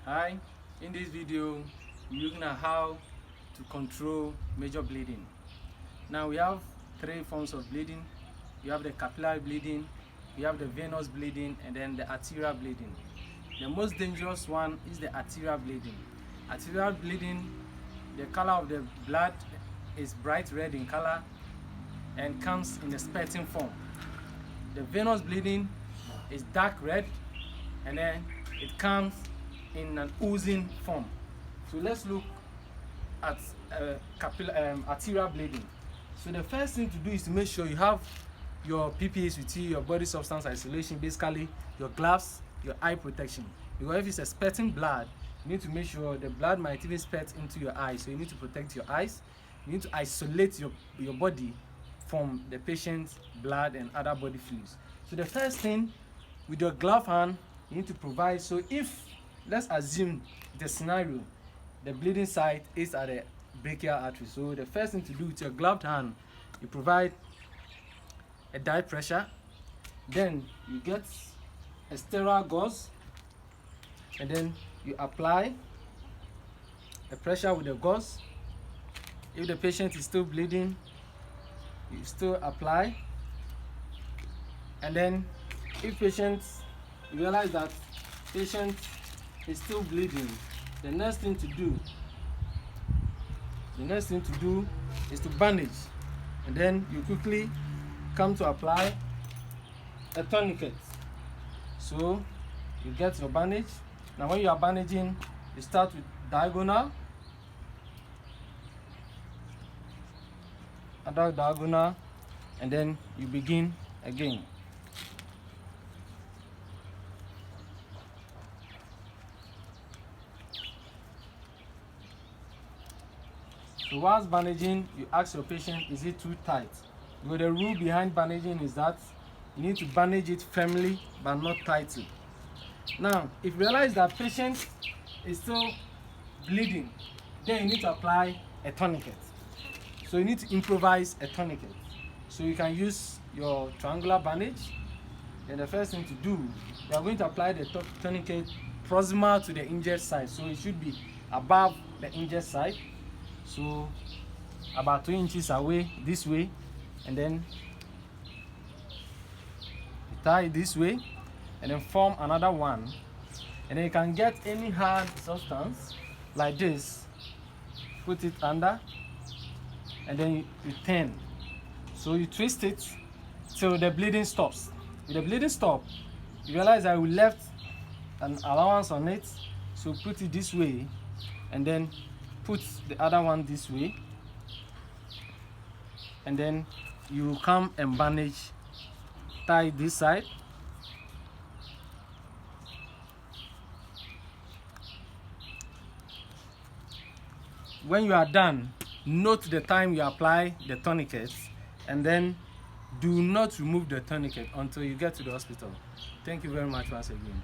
Hi, in this video we're looking at how to control major bleeding. Now we have three forms of bleeding. You have the capillary bleeding, you have the venous bleeding, and then the arterial bleeding. The most dangerous one is the arterial bleeding. Arterial bleeding, the color of the blood is bright red in color and comes in a spurting form. The venous bleeding is dark red and then it comes in an oozing form. So let's look at arterial bleeding. So the first thing to do is to make sure you have your PPEs with you, your body substance isolation, basically your gloves, your eye protection. Because if it's a spurting blood, you need to make sure the blood might even spurt into your eyes. So you need to protect your eyes. You need to isolate your body from the patient's blood and other body fluids. So the first thing, with your glove hand, you need to provide, so if, let's assume the scenario, the bleeding site is at the brachial artery. So the first thing to do with your gloved hand, you provide a dye pressure, then you get a sterile gauze, and then you apply a pressure with the gauze. If the patient is still bleeding, you still apply, and then if you realize that patient is still bleeding, the next thing to do is to bandage, and then you quickly come to apply a tourniquet. So you get your bandage. Now when you are bandaging, you start with diagonal, another diagonal, and then you begin again. So whilst bandaging, you ask your patient, is it too tight? Because the rule behind bandaging is that you need to bandage it firmly but not tightly. Now, if you realize that patient is still bleeding, then you need to apply a tourniquet. So you need to improvise a tourniquet. So you can use your triangular bandage. Then the first thing to do, you are going to apply the tourniquet proximal to the injured side. So it should be above the injured side. So about 2 inches away this way, and then you tie it this way, and then form another one, and then you can get any hard substance like this, put it under, and then you turn. So you twist it till the bleeding stops. If the bleeding stops, you realize that we left an allowance on it, so put it this way, and then put the other one this way, and then you come and bandage, tie this side, when you are done, note the time you apply the tourniquet, and then do not remove the tourniquet until you get to the hospital. Thank you very much once again.